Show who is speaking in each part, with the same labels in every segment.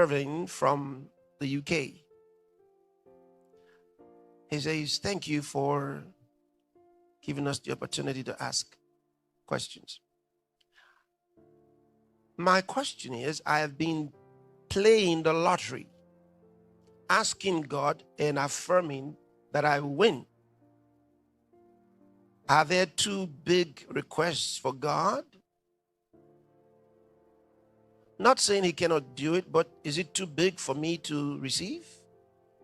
Speaker 1: Irving from the UK. He says, thank you for giving us the opportunity to ask questions. My question is, I have been playing the lottery, asking God and affirming that I win. Are there too big requests for God? Not saying he cannot do it, but is it too big for me to receive?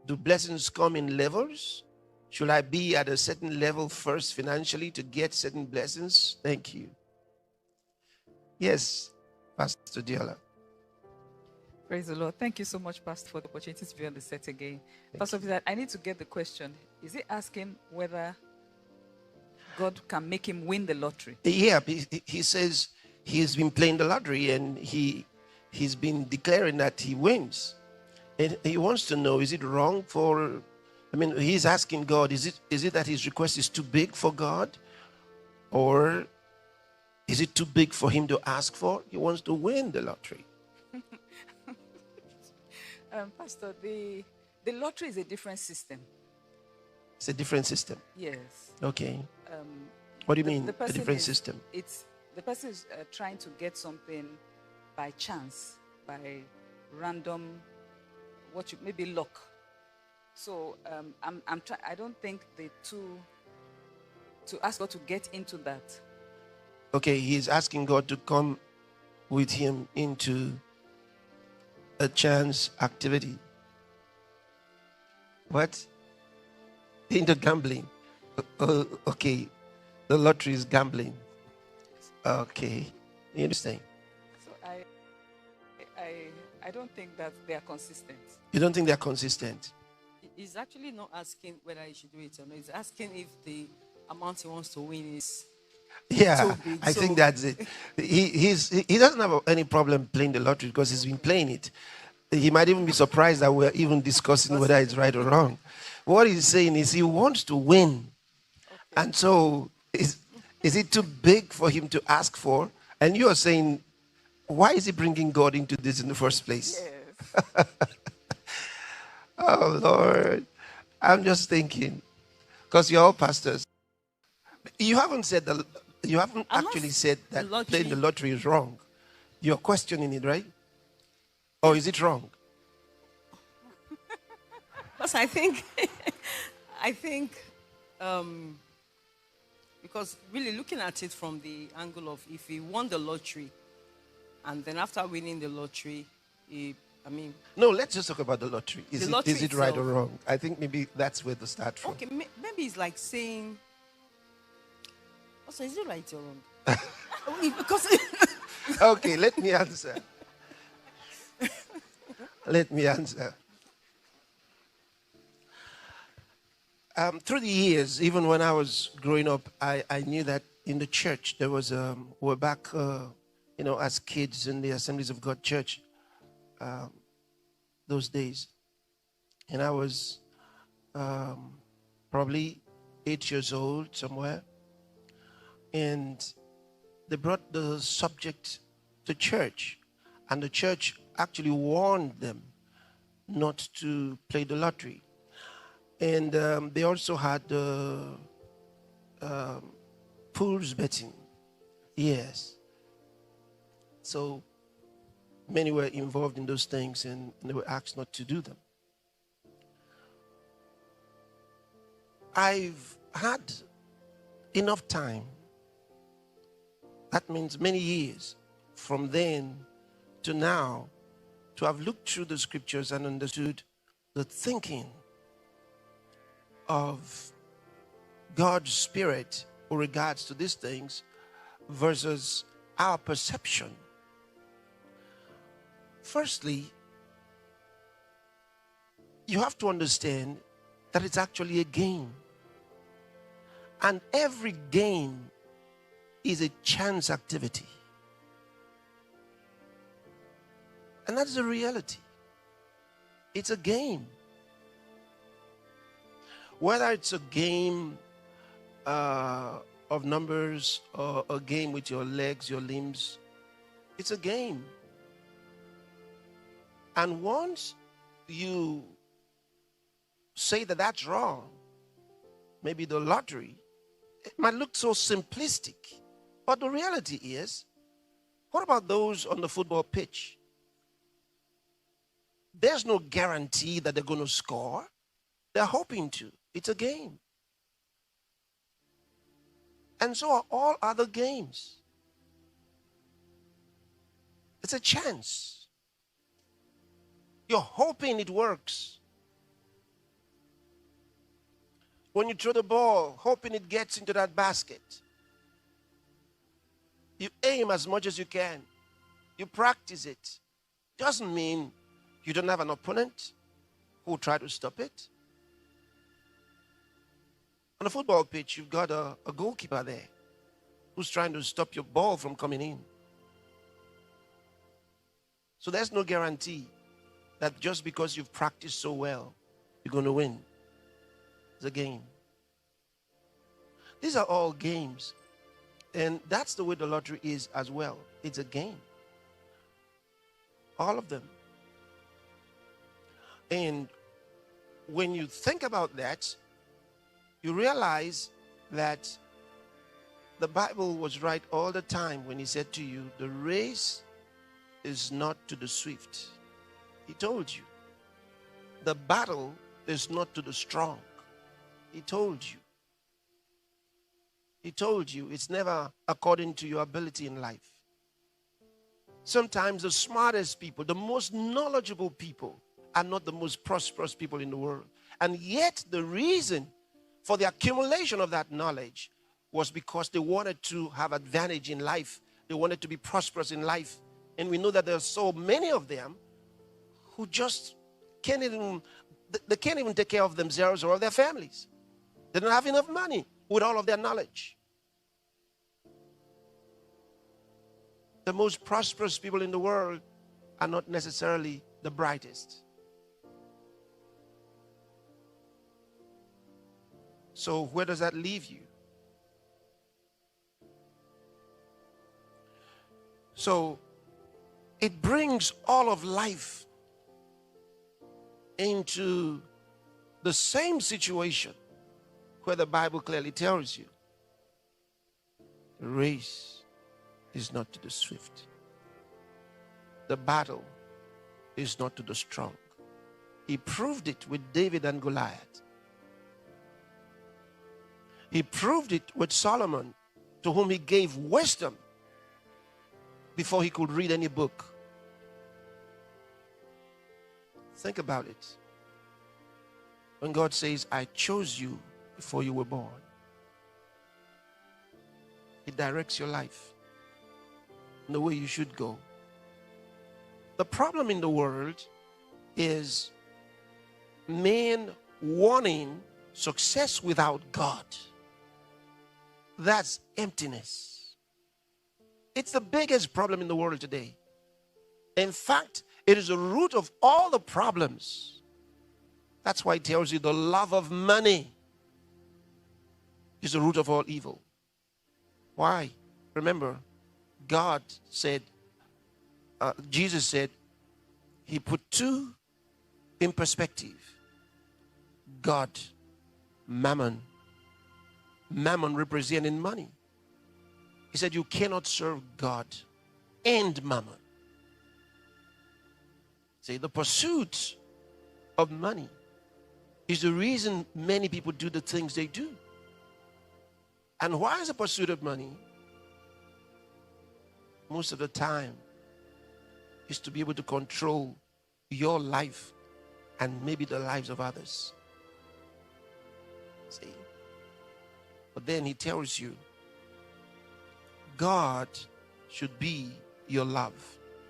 Speaker 1: Do blessings come in levels? Should I be at a certain level first financially to get certain blessings? Thank you. Yes, Pastor Diola.
Speaker 2: Praise the Lord. Thank you so much, Pastor, for the opportunity to be on the set again. Pastor Peter, I need to get the question. Is he asking whether God can make him win the lottery?
Speaker 1: Yeah, he says he's been playing the lottery and he's been declaring that he wins. And he wants to know, is it wrong for, he's asking God, is it that his request is too big for God? Or is it too big for him to ask for? He wants to win the lottery.
Speaker 2: Pastor, the lottery is a different system.
Speaker 1: It's a different system.
Speaker 2: Yes.
Speaker 1: Okay. What do you mean, a different system?
Speaker 2: The person is trying to get something by chance, by random, maybe luck. So I don't think to ask God to get into that.
Speaker 1: Okay, he's asking God to come with him into a chance activity. What? Into gambling. Oh, okay. The lottery is gambling. Okay. Interesting.
Speaker 2: So I don't think that they are consistent.
Speaker 1: You don't think they are consistent?
Speaker 3: He's actually not asking whether he should do it or not. He's asking if the amount he wants to win is
Speaker 1: so big. I think that's it. He doesn't have any problem playing the lottery because he's been playing it. He might even be surprised that we're even discussing whether it's right or wrong. What he's saying is he wants to win. Okay. And so is it too big for him to ask for? And you are saying, why is he bringing God into this in the first place?
Speaker 2: Yes.
Speaker 1: Oh, Lord. I'm just thinking, because you're all pastors. You haven't said that. You haven't actually said that playing the lottery is wrong. You're questioning it, right? Or is it wrong?
Speaker 3: Because I think, because really looking at it from the angle of if he won the lottery, and then after winning the lottery,
Speaker 1: No, let's just talk about the lottery. Is it right or
Speaker 3: itself,
Speaker 1: wrong? I think maybe that's where to start from.
Speaker 3: Okay, maybe it's like saying, also, is it right or wrong? Because
Speaker 1: okay, let me answer. Through the years, even when I was growing up, I knew that in the church there was we're back, as kids in the Assemblies of God Church, those days, and I was probably 8 years old somewhere, and they brought the subject to church, and the church actually warned them not to play the lottery. And they also had pools betting. Yes. So many were involved in those things and they were asked not to do them. I've had enough time. That means many years from then to now to have looked through the scriptures and understood the thinking of God's Spirit with regards to these things versus our perception. Firstly, you have to understand that it's actually a game. And every game is a chance activity. And that's the reality. It's a game. Whether it's a game of numbers or a game with your legs, your limbs, it's a game. And once you say that that's wrong, maybe the lottery, it might look so simplistic. But the reality is, what about those on the football pitch? There's no guarantee that they're going to score. They're hoping to. It's a game. And so are all other games. It's a chance. You're hoping it works. When you throw the ball, hoping it gets into that basket. You aim as much as you can. You practice it. Doesn't mean you don't have an opponent who will try to stop it. On a football pitch, you've got a goalkeeper there who's trying to stop your ball from coming in. So there's no guarantee that just because you've practiced so well, you're going to win. It's a game. These are all games. And that's the way the lottery is as well. It's a game. All of them. And when you think about that, you realize that the Bible was right all the time when he said to you, the race is not to the swift. He told you. The battle is not to the strong. He told you. He told you it's never according to your ability in life. Sometimes the smartest people, the most knowledgeable people are not the most prosperous people in the world. And yet the reason for the accumulation of that knowledge was because they wanted to have advantage in life. They wanted to be prosperous in life. And we know that there are so many of them who just can't even take care of themselves or of their families. They don't have enough money with all of their knowledge. The most prosperous people in the world are not necessarily the brightest. So where does that leave you? So it brings all of life into the same situation where the Bible clearly tells you the race is not to the swift. The battle is not to the strong. He proved it with David and Goliath. He proved it with Solomon, to whom he gave wisdom before he could read any book. Think about it. When God says, I chose you before you were born, it directs your life in the way you should go. The problem in the world is men wanting success without God. That's emptiness. It's the biggest problem in the world today. In fact, it is the root of all the problems. That's why it tells you the love of money is the root of all evil. Why? Remember, God said, Jesus said, he put two in perspective. God, mammon. Mammon representing money. He said you cannot serve God and mammon. See, the pursuit of money is the reason many people do the things they do. And why is the pursuit of money? Most of the time is to be able to control your life and maybe the lives of others. See? But then he tells you, God should be your love.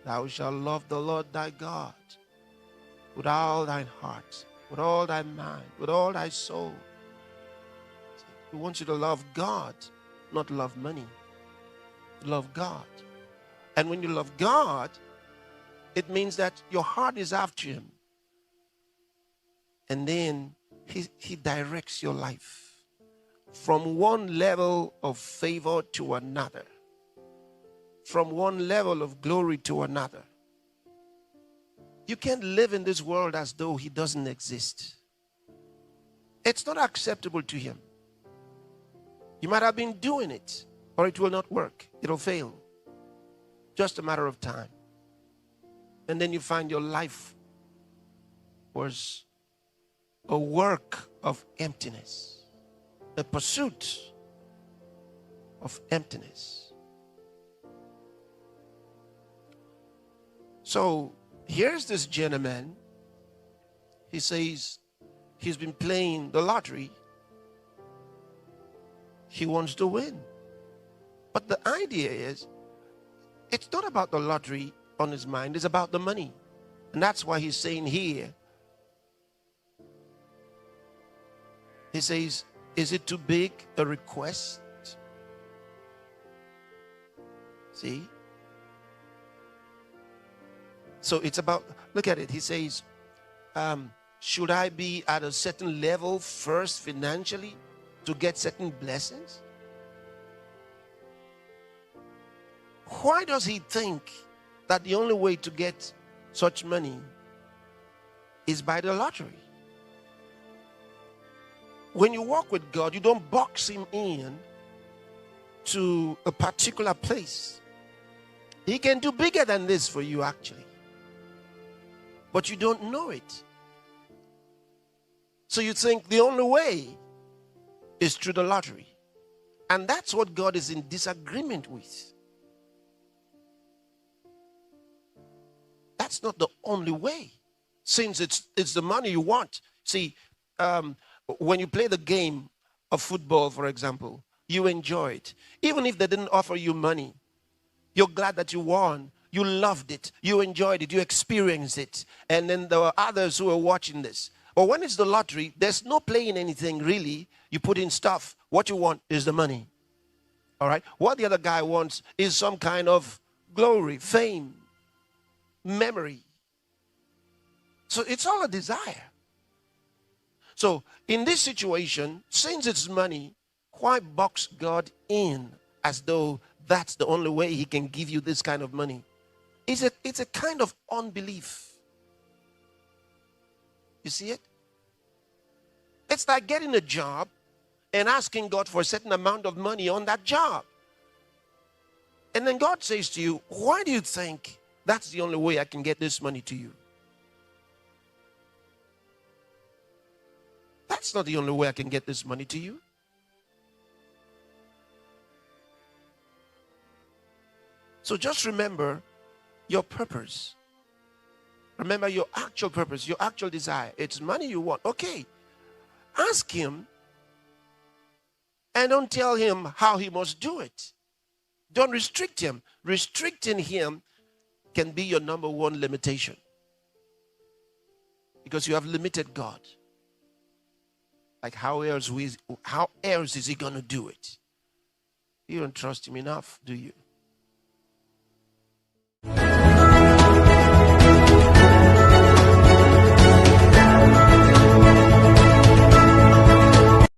Speaker 1: Thou shalt love the Lord thy God with all thine heart, with all thy mind, with all thy soul. He wants you to love God, not love money. Love God. And when you love God, it means that your heart is after him. And then he directs your life from one level of favor to another, from one level of glory to another. You can't live in this world as though he doesn't exist. It's not acceptable to him. You might have been doing it, or it will not work. It'll fail. Just a matter of time. And then you find your life was a work of emptiness, a pursuit of emptiness. So here's this gentleman. He says he's been playing the lottery. He wants to win. But the idea is, it's not about the lottery on his mind, it's about the money. And that's why he's saying here, he says, is it too big a request? See? So it's about, look at it. He says, should I be at a certain level first financially to get certain blessings? Why does he think that the only way to get such money is by the lottery? When you walk with God, you don't box him in to a particular place. He can do bigger than this for you, actually. But you don't know it. So you think the only way is through the lottery. And that's what God is in disagreement with. That's not the only way. Since it's the money you want. See, when you play the game of football, for example, you enjoy it. Even if they didn't offer you money, you're glad that you won. You loved it. You enjoyed it. You experienced it. And then there were others who were watching this. But when it's the lottery, there's no playing anything really. You put in stuff. What you want is the money. All right? What the other guy wants is some kind of glory, fame, memory. So it's all a desire. So in this situation, since it's money, why box God in as though that's the only way he can give you this kind of money? It's a kind of unbelief. You see it? It's like getting a job and asking God for a certain amount of money on that job. And then God says to you, why do you think that's the only way I can get this money to you? That's not the only way I can get this money to you. So just remember your purpose. Remember your actual purpose, your actual desire. It's money you want. Okay. Ask him and don't tell him how he must do it. Don't restrict him. Restricting him can be your number one limitation. Because you have limited God. Like how else is he going to do it? You don't trust him enough, do you?